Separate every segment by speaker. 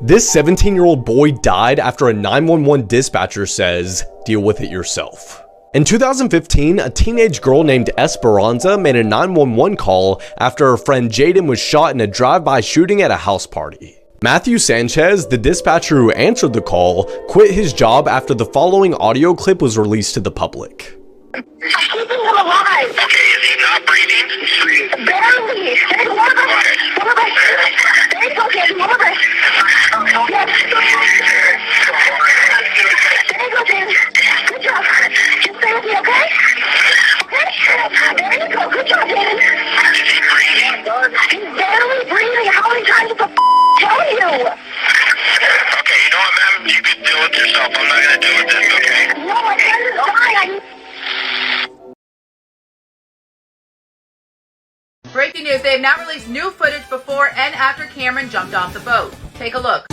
Speaker 1: This 17-year-old boy died after a 911 dispatcher says, "Deal with it yourself." In 2015, a teenage girl named Esperanza made a 911 call after her friend Jaden was shot in a drive-by shooting at a house party. Matthew Sanchez, the dispatcher who answered the call, quit his job after the following audio clip was released to the public.
Speaker 2: I'm keeping him alive.
Speaker 3: Okay, is he not breathing?
Speaker 2: Barely. There's one of us. There's okay. One of us. Yes. There you go, James. Good job. Just stay with me, okay? Okay? There you go. Good job, James.
Speaker 3: Is he breathing?
Speaker 2: He's barely breathing. How many times did the tell you?
Speaker 3: Okay, you know what, ma'am? You can deal with yourself. I'm not going to deal with this, okay?
Speaker 2: No, my friend is dying.
Speaker 4: Breaking news, they have now released new footage before and after Cameron jumped off the boat. Take a look.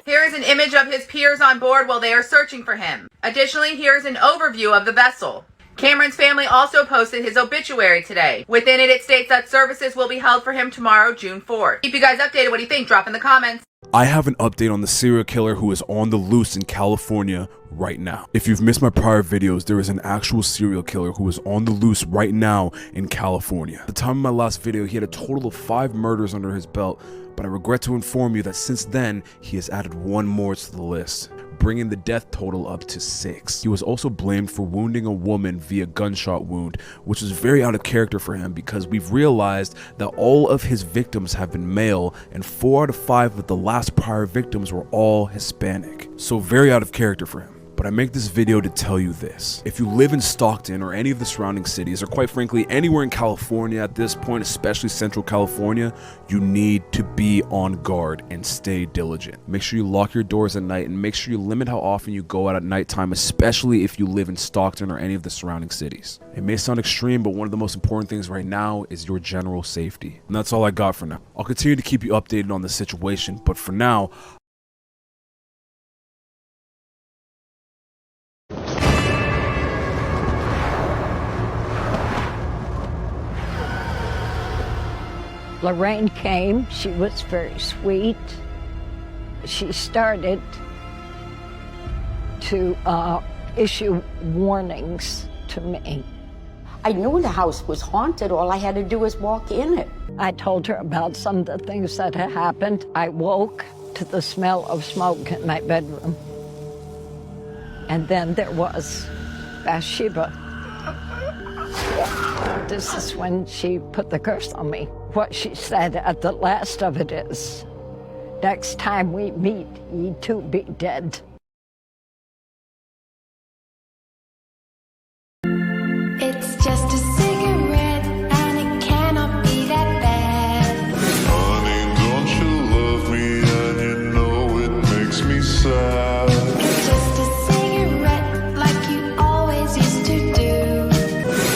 Speaker 4: Here is an image of his peers on board while they are searching for him. Additionally, here is an overview of the vessel. Cameron's family also posted his obituary today. Within it states that services will be held for him tomorrow, June 4th. Keep you guys updated. What do you think? Drop in the comments.
Speaker 5: I have an update on the serial killer who is on the loose in California right now. If you've missed my prior videos, there is an actual serial killer who is on the loose right now in California. At the time of my last video, he had a total of 5 murders under his belt, but I regret to inform you that since then, he has added 1 more to the list, bringing the death total up to 6. He was also blamed for wounding a woman via gunshot wound, which is very out of character for him because we've realized that all of his victims have been male and 4 out of 5 of the last prior victims were all Hispanic. So very out of character for him. But I make this video to tell you this. If you live in Stockton or any of the surrounding cities, or quite frankly anywhere in California at this point, especially Central California, you need to be on guard and stay diligent. Make sure you lock your doors at night and make sure you limit how often you go out at nighttime, especially if you live in Stockton or any of the surrounding cities. It may sound extreme, but one of the most important things right now is your general safety. And that's all I got for now. I'll continue to keep you updated on the situation, but for now,
Speaker 6: Lorraine came. She was very sweet. She started to issue warnings to me.
Speaker 7: I knew the house was haunted. All I had to do was walk in it.
Speaker 6: I told her about some of the things that had happened. I woke to the smell of smoke in my bedroom. And then there was Bathsheba. This is when she put the curse on me. What she said at the last of it is, "Next time we meet, ye too be dead."
Speaker 8: It's just a cigarette and it cannot be that bad.
Speaker 9: Honey, don't you love me and you know it makes me sad.
Speaker 8: It's just a cigarette like you always used to do.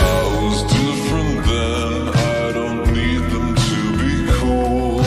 Speaker 9: I was different then, I don't need them to be cool.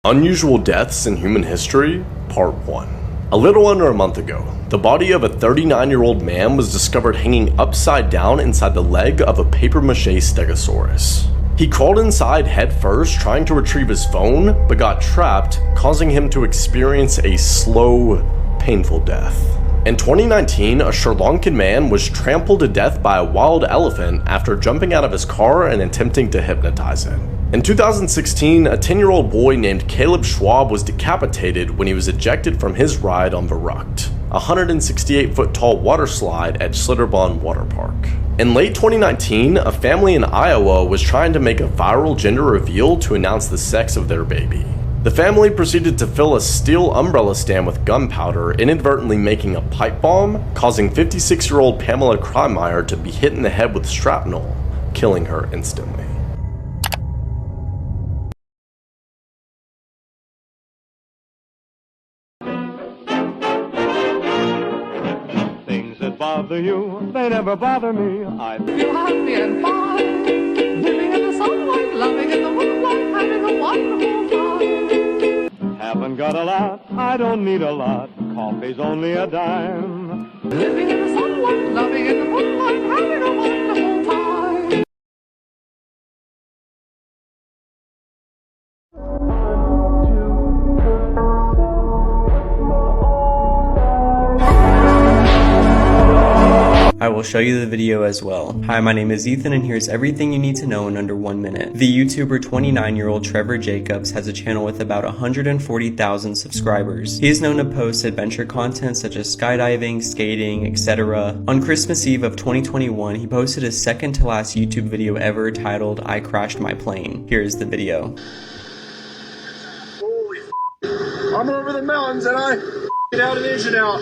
Speaker 1: Unusual deaths in human history, part 1. A little under a month ago, the body of a 39-year-old man was discovered hanging upside down inside the leg of a papier-mâché stegosaurus. He crawled inside head first, trying to retrieve his phone, but got trapped, causing him to experience a slow, painful death. In 2019, a Sri Lankan man was trampled to death by a wild elephant after jumping out of his car and attempting to hypnotize it. In 2016, a 10-year-old boy named Caleb Schwab was decapitated when he was ejected from his ride on Verrucht, a 168-foot-tall water slide at Schlitterbahn Water Park. In late 2019, a family in Iowa was trying to make a viral gender reveal to announce the sex of their baby. The family proceeded to fill a steel umbrella stand with gunpowder, inadvertently making a pipe bomb, causing 56-year-old Pamela Kreimeier to be hit in the head with shrapnel, killing her instantly.
Speaker 10: bother you, they never bother me. I feel happy and fine, living in the sunlight, loving in the moonlight, having a wonderful time. Haven't got a lot, I don't need a lot, coffee's only a dime. Living in the sunlight, loving in the moonlight, having a wonderful time.
Speaker 11: I will show you the video as well. Hi, my name is Ethan and here's everything you need to know in under 1 minute. The YouTuber 29-year-old Trevor Jacobs has a channel with about 140,000 subscribers. He is known to post adventure content such as skydiving, skating, etc. On Christmas Eve of 2021, he posted his second to last YouTube video ever titled I Crashed My Plane. Here's the video.
Speaker 12: Holy I'm over the mountains and I get out an engine out.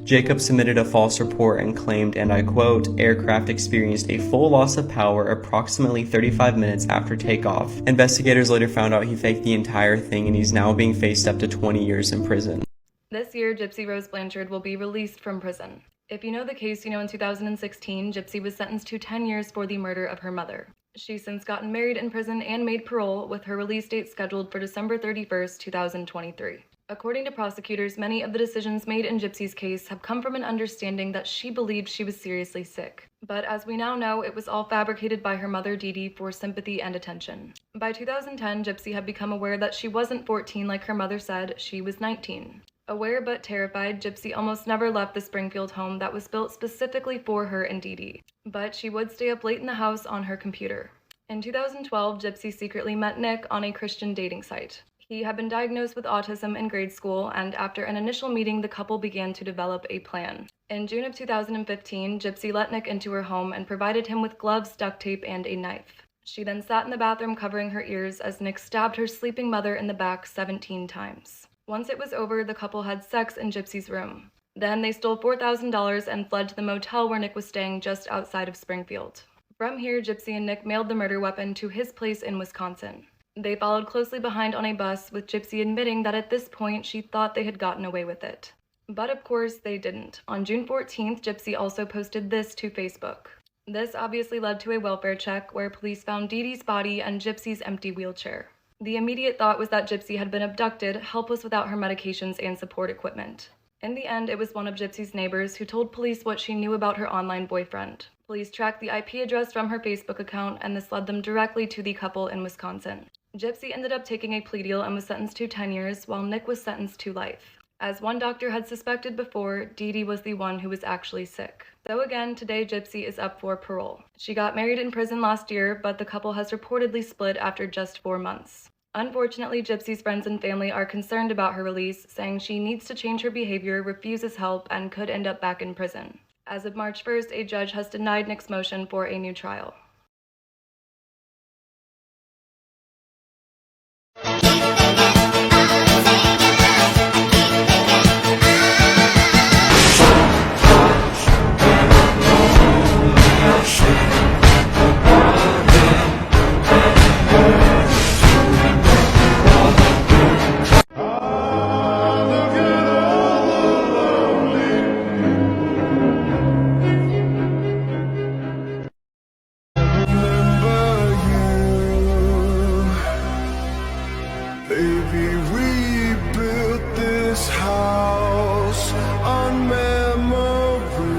Speaker 11: Jacob submitted a false report and claimed, and I quote, aircraft experienced a full loss of power approximately 35 minutes after takeoff. Investigators later found out he faked the entire thing and he's now being faced up to 20 years in prison.
Speaker 13: This year, Gypsy Rose Blanchard will be released from prison. If you know the case, you know in 2016, Gypsy was sentenced to 10 years for the murder of her mother. She's since gotten married in prison and made parole, with her release date scheduled for December 31st, 2023. According to prosecutors, many of the decisions made in Gypsy's case have come from an understanding that she believed she was seriously sick. But as we now know, it was all fabricated by her mother Dee Dee for sympathy and attention. By 2010, Gypsy had become aware that she wasn't 14 like her mother said, she was 19. Aware but terrified, Gypsy almost never left the Springfield home that was built specifically for her and Dee Dee. But she would stay up late in the house on her computer. In 2012, Gypsy secretly met Nick on a Christian dating site. He had been diagnosed with autism in grade school, and after an initial meeting, the couple began to develop a plan. In June of 2015, Gypsy let Nick into her home and provided him with gloves, duct tape, and a knife. She then sat in the bathroom covering her ears as Nick stabbed her sleeping mother in the back 17 times. Once it was over, the couple had sex in Gypsy's room. Then they stole $4,000 and fled to the motel where Nick was staying just outside of Springfield. From here, Gypsy and Nick mailed the murder weapon to his place in Wisconsin. They followed closely behind on a bus, with Gypsy admitting that at this point she thought they had gotten away with it. But of course they didn't. On June 14th, Gypsy also posted this to Facebook. This obviously led to a welfare check where police found Dee Dee's body and Gypsy's empty wheelchair. The immediate thought was that Gypsy had been abducted, helpless without her medications and support equipment. In the end, it was one of Gypsy's neighbors who told police what she knew about her online boyfriend. Police tracked the IP address from her Facebook account, and this led them directly to the couple in Wisconsin. Gypsy ended up taking a plea deal and was sentenced to 10 years, while Nick was sentenced to life. As one doctor had suspected before, Dee Dee was the one who was actually sick. So again, today Gypsy is up for parole. She got married in prison last year, but the couple has reportedly split after just 4 months. Unfortunately, Gypsy's friends and family are concerned about her release, saying she needs to change her behavior, refuses help, and could end up back in prison. As of March 1st, a judge has denied Nick's motion for a new trial.
Speaker 9: Baby, we built this house on memories.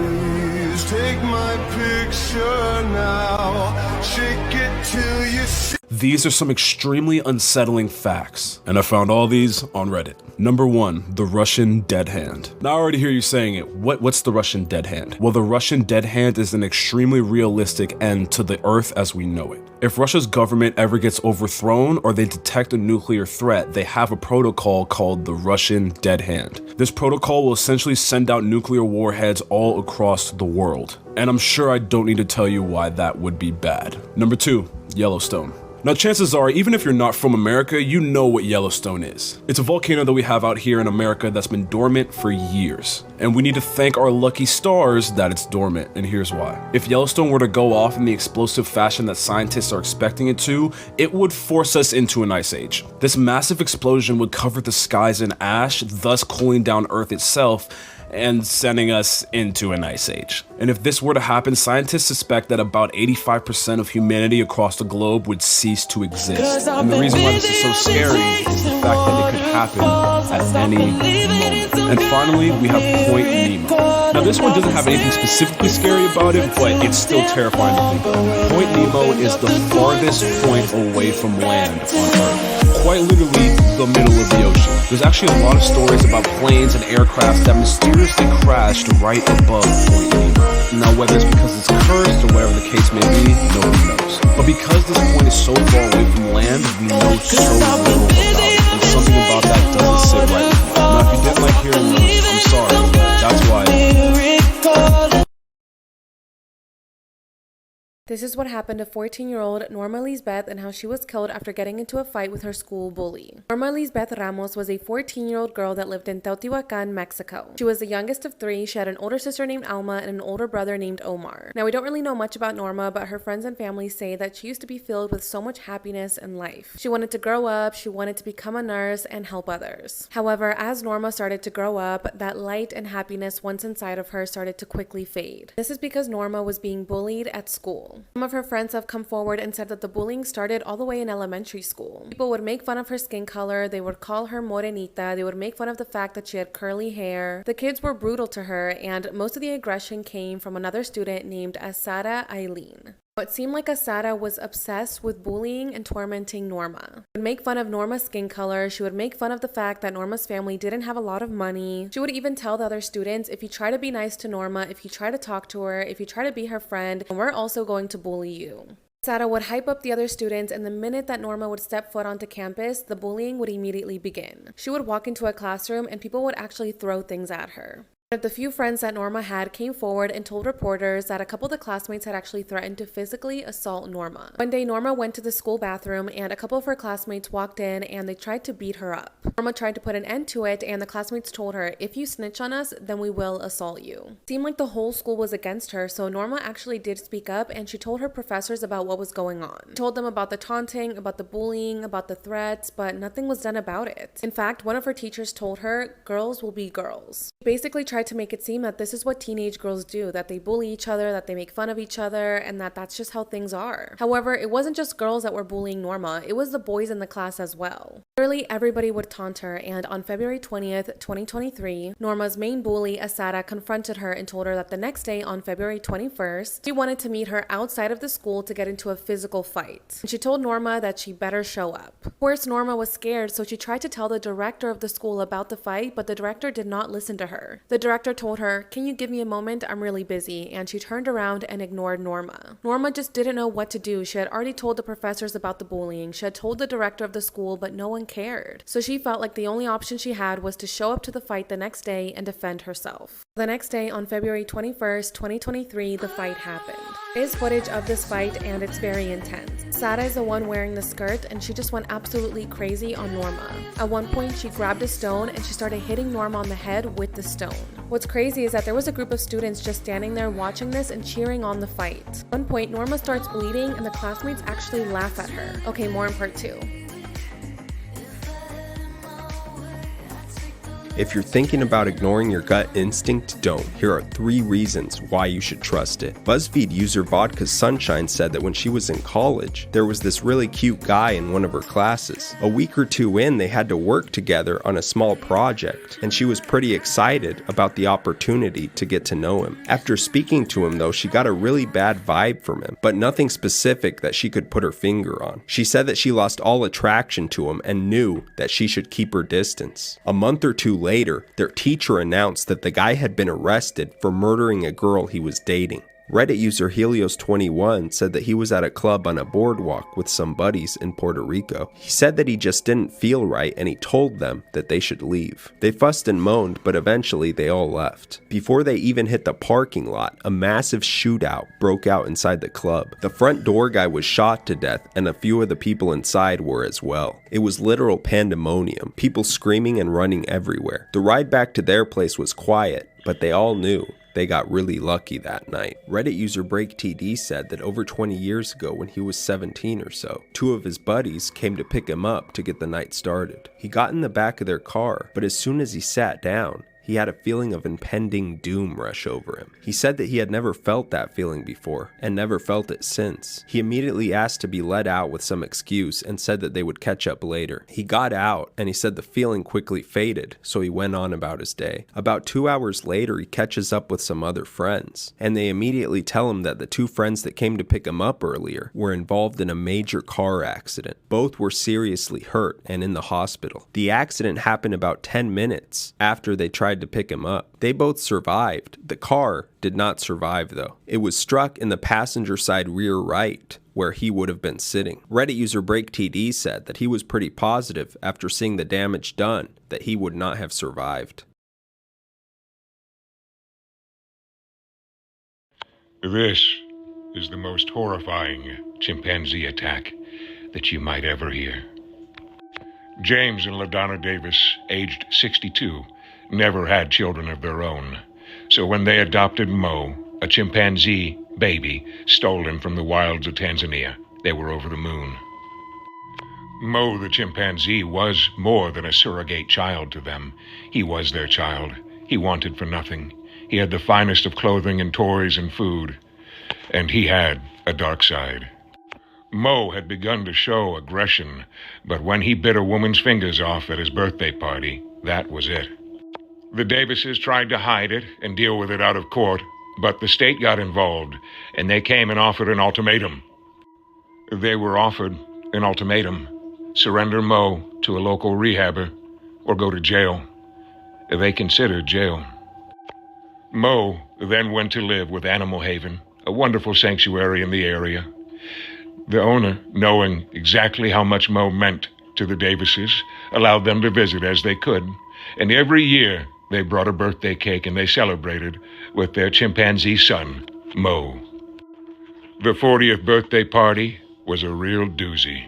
Speaker 9: Take my picture now, shake it till you see.
Speaker 5: These are some extremely unsettling facts, and I found all these on Reddit. Number 1, the Russian dead hand. Now I already hear you saying it. What's the Russian dead hand? Well, the Russian dead hand is an extremely realistic end to the Earth as we know it. If Russia's government ever gets overthrown or they detect a nuclear threat, they have a protocol called the Russian dead hand. This protocol will essentially send out nuclear warheads all across the world. And I'm sure I don't need to tell you why that would be bad. Number 2, Yellowstone. Now chances are, even if you're not from America, you know what Yellowstone is. It's a volcano that we have out here in America that's been dormant for years. And we need to thank our lucky stars that it's dormant, and here's why. If Yellowstone were to go off in the explosive fashion that scientists are expecting it to, it would force us into an ice age. This massive explosion would cover the skies in ash, thus cooling down Earth itself, and sending us into an ice age. And if this were to happen, scientists suspect that about 85% of humanity across the globe would cease to exist. And the reason why this is so scary is the fact that it could happen at any moment. And finally, we have Point Nemo. Now this one doesn't have anything specifically scary about it, but it's still terrifying to think of. Point Nemo is the farthest point away from land on Earth. Quite literally the middle of the ocean. There's actually a lot of stories about planes and aircrafts that mysteriously crashed right above Point Nemo. Now whether it's because it's cursed or whatever the case may be, nobody knows. But because this point is so far away from land, we know so little about it. And something about that doesn't sit right with me. Now if you didn't like hearing this, I'm sorry, but that's why.
Speaker 14: This is what happened to 14-year-old Norma Lisbeth and how she was killed after getting into a fight with her school bully. Norma Lisbeth Ramos was a 14-year-old girl that lived in Teotihuacan, Mexico. She was the youngest of three. She had an older sister named Alma and an older brother named Omar. Now, we don't really know much about Norma, but her friends and family say that she used to be filled with so much happiness and life. She wanted to grow up, she wanted to become a nurse and help others. However, as Norma started to grow up, that light and happiness once inside of her started to quickly fade. This is because Norma was being bullied at school. Some of her friends have come forward and said that the bullying started all the way in elementary school. People would make fun of her skin color, they would call her morenita, they would make fun of the fact that she had curly hair. The kids were brutal to her, and most of the aggression came from another student named Asara Eileen. It seemed like Asara was obsessed with bullying and tormenting Norma. She would make fun of Norma's skin color, she would make fun of the fact that Norma's family didn't have a lot of money. She would even tell the other students, if you try to be nice to Norma, if you try to talk to her, if you try to be her friend, we're also going to bully you. Asara would hype up the other students, and the minute that Norma would step foot onto campus, the bullying would immediately begin. She would walk into a classroom and people would actually throw things at her. One of the few friends that Norma had came forward and told reporters that a couple of the classmates had actually threatened to physically assault Norma. One day, Norma went to the school bathroom and a couple of her classmates walked in and they tried to beat her up. Norma tried to put an end to it, and the classmates told her, if you snitch on us, then we will assault you. It seemed like the whole school was against her, so Norma actually did speak up and she told her professors about what was going on. She told them about the taunting, about the bullying, about the threats, but nothing was done about it. In fact, one of her teachers told her, girls will be girls. She basically tried to make it seem that this is what teenage girls do, that they bully each other, that they make fun of each other, and that that's just how things are. However, it wasn't just girls that were bullying Norma, it was the boys in the class as well. Literally everybody would taunt her, and on February 20th, 2023, Norma's main bully, Asara, confronted her and told her that the next day, on February 21st, she wanted to meet her outside of the school to get into a physical fight. And she told Norma that she better show up. Of course, Norma was scared, so she tried to tell the director of the school about the fight, but the director did not listen to her. The director told her, can you give me a moment? I'm really busy. And she turned around and ignored Norma. Norma just didn't know what to do. She had already told the professors about the bullying. She had told the director of the school, but no one cared. So she felt like the only option she had was to show up to the fight the next day and defend herself. The next day, on February 21st, 2023, the fight happened. There is footage of this fight and it's very intense. Sara is the one wearing the skirt and she just went absolutely crazy on Norma. At one point, she grabbed a stone and she started hitting Norma on the head with the stone. What's crazy is that there was a group of students just standing there watching this and cheering on the fight. At one point, Norma starts bleeding and the classmates actually laugh at her. Okay, more in part 2.
Speaker 15: If you're thinking about ignoring your gut instinct, don't. Here are 3 reasons why you should trust it. BuzzFeed user Vodka Sunshine said that when she was in college, there was this really cute guy in one of her classes. A week or 2 in, they had to work together on a small project, and she was pretty excited about the opportunity to get to know him. After speaking to him though, she got a really bad vibe from him, but nothing specific that she could put her finger on. She said that she lost all attraction to him and knew that she should keep her distance. A month or 2 later, their teacher announced that the guy had been arrested for murdering a girl he was dating. Reddit user Helios21 said that he was at a club on a boardwalk with some buddies in Puerto Rico. He said that he just didn't feel right and he told them that they should leave. They fussed and moaned, but eventually they all left. Before they even hit the parking lot, a massive shootout broke out inside the club. The front door guy was shot to death and a few of the people inside were as well. It was literal pandemonium, people screaming and running everywhere. The ride back to their place was quiet, but they all knew they got really lucky that night. Reddit user BreakTD said that over 20 years ago when he was 17 or so, two of his buddies came to pick him up to get the night started. He got in the back of their car, but as soon as he sat down, he had a feeling of impending doom rush over him. He said that he had never felt that feeling before, and never felt it since. He immediately asked to be let out with some excuse and said that they would catch up later. He got out, and he said the feeling quickly faded, so he went on about his day. About 2 hours later, he catches up with some other friends, and they immediately tell him that the two friends that came to pick him up earlier were involved in a major car accident. Both were seriously hurt and in the hospital. The accident happened about 10 minutes after they tried to pick him up. They both survived. The car did not survive though. It was struck in the passenger side rear right, where he would have been sitting. Reddit user BreakTD said that he was pretty positive after seeing the damage done that he would not have survived.
Speaker 16: This is the most horrifying chimpanzee attack that you might ever hear. James and LaDonna Davis, aged 62, never had children of their own. So when they adopted Mo, a chimpanzee baby stolen from the wilds of Tanzania, they were over the moon. Mo the chimpanzee was more than a surrogate child to them. He was their child. He wanted for nothing. He had the finest of clothing and toys and food. And he had a dark side. Mo had begun to show aggression, but when he bit a woman's fingers off at his birthday party, that was it. The Davises tried to hide it and deal with it out of court, but the state got involved, and they came and offered an ultimatum. They were offered an ultimatum: surrender Mo to a local rehabber or go to jail. They considered jail. Mo then went to live with Animal Haven, a wonderful sanctuary in the area. The owner, knowing exactly how much Mo meant to the Davises, allowed them to visit as they could, and every year they brought a birthday cake and they celebrated with their chimpanzee son, Mo. The 40th birthday party was a real doozy.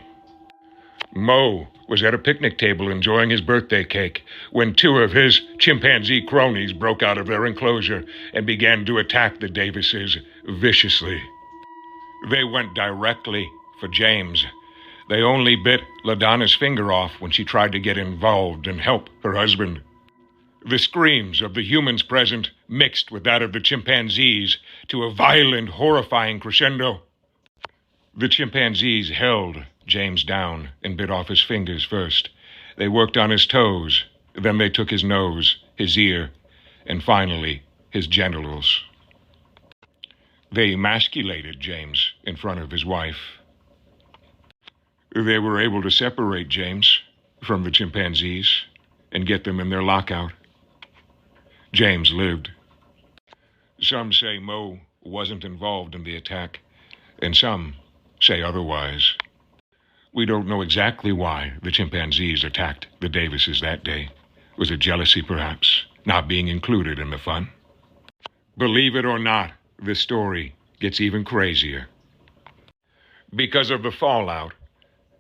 Speaker 16: Mo was at a picnic table enjoying his birthday cake when two of his chimpanzee cronies broke out of their enclosure and began to attack the Davises viciously. They went directly for James. They only bit LaDonna's finger off when she tried to get involved and help her husband. The screams of the humans present mixed with that of the chimpanzees to a violent, horrifying crescendo. The chimpanzees held James down and bit off his fingers first. They worked on his toes, then they took his nose, his ear, and finally his genitals. They emasculated James in front of his wife. They were able to separate James from the chimpanzees and get them in their lockout. James lived. Some say Mo wasn't involved in the attack, and some say otherwise. We don't know exactly why the chimpanzees attacked the Davises that day. Was it jealousy, perhaps, not being included in the fun? Believe it or not, this story gets even crazier. Because of the fallout,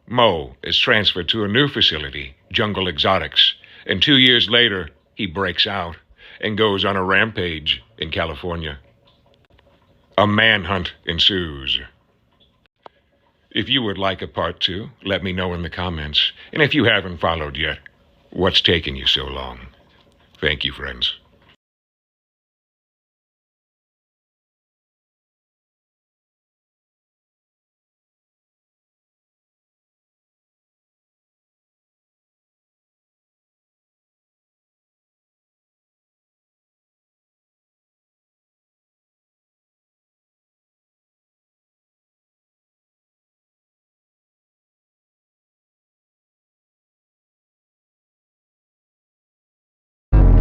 Speaker 16: Mo is transferred to a new facility, Jungle Exotics, and 2 years later, he breaks out and goes on a rampage in California. A manhunt ensues. If you would like a part 2, let me know in the comments. And if you haven't followed yet, what's taking you so long? Thank you, friends.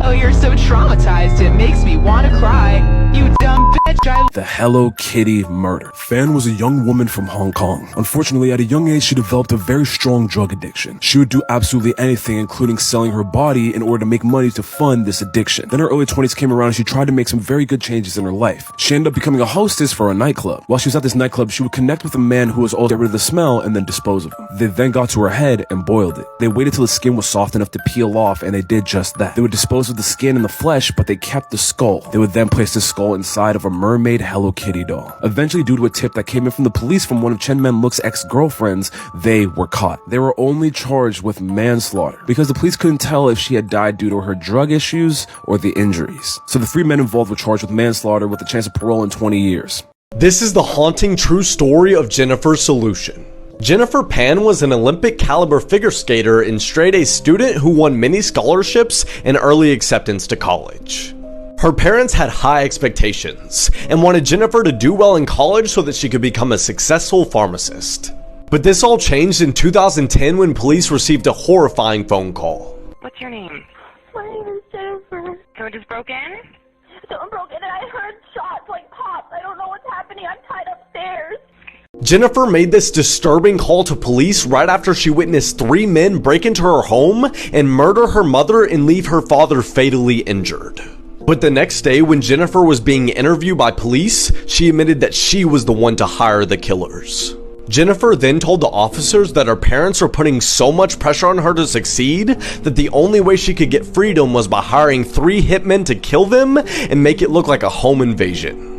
Speaker 17: Oh, you're so traumatized, it makes me want to cry.
Speaker 10: You dumb bitch,
Speaker 5: The Hello Kitty murder. Fan was a young woman from Hong Kong. Unfortunately, at a young age, she developed a very strong drug addiction. She would do absolutely anything, including selling her body in order to make money to fund this addiction. Then her early 20s came around and she tried to make some very good changes in her life. She ended up becoming a hostess for a nightclub. While she was at this nightclub, she would connect with a man who was all get rid of the smell and then dispose of him. They then got to her head and boiled it. They waited till the skin was soft enough to peel off, and they did just that. They would dispose of the skin and the flesh, but they kept the skull. They would then place the skull inside of a mermaid Hello Kitty doll. Eventually, due to a tip that came in from the police from one of Chen Men-luk's ex-girlfriends, they were caught. They were only charged with manslaughter because the police couldn't tell if she had died due to her drug issues or the injuries. So the 3 men involved were charged with manslaughter with a chance of parole in 20 years.
Speaker 1: This is the haunting true story of Jennifer's solution. Jennifer Pan was an Olympic caliber figure skater and straight-A student who won many scholarships and early acceptance to college. Her parents had high expectations and wanted Jennifer to do well in college so that she could become a successful pharmacist. But this all changed in 2010 when police received a horrifying phone call.
Speaker 2: What's your name? My name is Jennifer. Someone just broke in? Someone broke in and I heard shots like pops. I don't know what's happening. I'm tied upstairs.
Speaker 1: Jennifer made this disturbing call to police right after she witnessed 3 men break into her home and murder her mother and leave her father fatally injured. But the next day, when Jennifer was being interviewed by police, she admitted that she was the one to hire the killers. Jennifer then told the officers that her parents were putting so much pressure on her to succeed that the only way she could get freedom was by hiring 3 hitmen to kill them and make it look like a home invasion.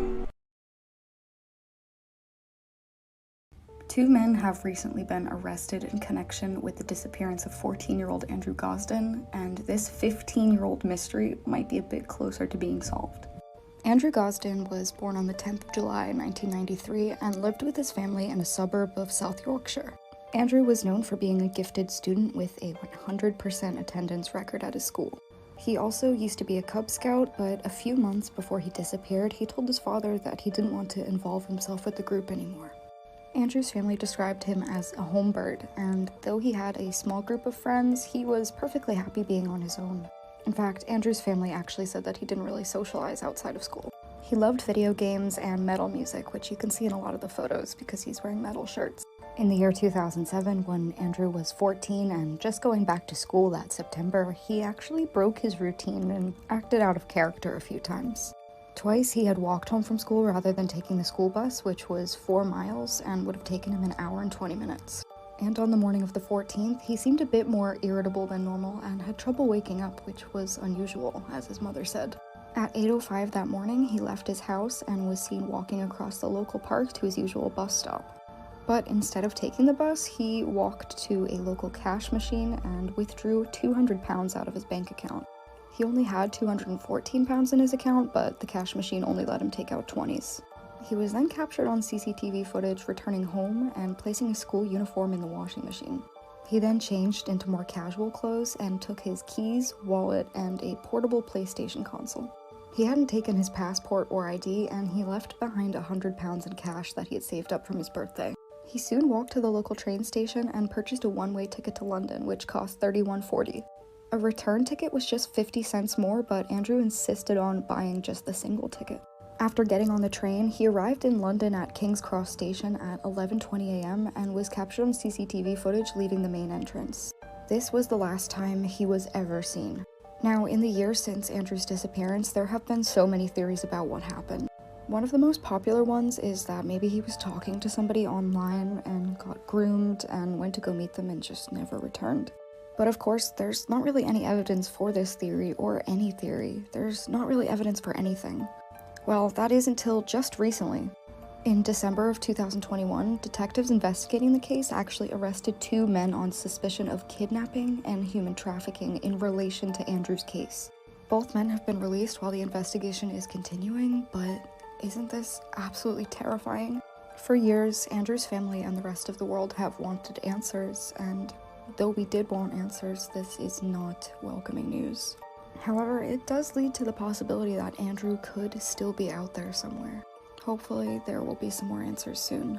Speaker 17: 2 men have recently been arrested in connection with the disappearance of 14-year-old Andrew Gosden, and this 15-year-old mystery might be a bit closer to being solved. Andrew Gosden was born on the 10th of July 1993 and lived with his family in a suburb of South Yorkshire. Andrew was known for being a gifted student with a 100% attendance record at his school. He also used to be a Cub Scout, but a few months before he disappeared, he told his father that he didn't want to involve himself with the group anymore. Andrew's family described him as a home bird, and though he had a small group of friends, he was perfectly happy being on his own. In fact, Andrew's family actually said that he didn't really socialize outside of school. He loved video games and metal music, which you can see in a lot of the photos because he's wearing metal shirts. In the year 2007, when Andrew was 14 and just going back to school that September, he actually broke his routine and acted out of character a few times. Twice he had walked home from school rather than taking the school bus, which was 4 miles and would have taken him an hour and 20 minutes. And on the morning of the 14th, he seemed a bit more irritable than normal and had trouble waking up, which was unusual, as his mother said. At 8:05 that morning, he left his house and was seen walking across the local park to his usual bus stop. But instead of taking the bus, he walked to a local cash machine and withdrew £200 out of his bank account. He only had £214 in his account, but the cash machine only let him take out 20s. He was then captured on CCTV footage returning home and placing his school uniform in the washing machine. He then changed into more casual clothes and took his keys, wallet, and a portable PlayStation console. He hadn't taken his passport or ID, and he left behind £100 in cash that he had saved up from his birthday. He soon walked to the local train station and purchased a one-way ticket to London, which cost $31.40. A return ticket was just 50 cents more, but Andrew insisted on buying just the single ticket. After getting on the train, he arrived in London at King's Cross Station at 11:20 a.m. and was captured on CCTV footage leaving the main entrance. This was the last time he was ever seen. Now, in the years since Andrew's disappearance, there have been so many theories about what happened. One of the most popular ones is that maybe he was talking to somebody online and got groomed and went to go meet them and just never returned. But of course, there's not really any evidence for this theory or any theory. There's not really evidence for anything. Well, that is until just recently. In December of 2021, detectives investigating the case actually arrested 2 men on suspicion of kidnapping and human trafficking in relation to Andrew's case. Both men have been released while the investigation is continuing, but isn't this absolutely terrifying? For years, Andrew's family and the rest of the world have wanted answers, and though we did want answers, this is not welcoming news. However, it does lead to the possibility that Andrew could still be out there somewhere. Hopefully, there will be some more answers soon.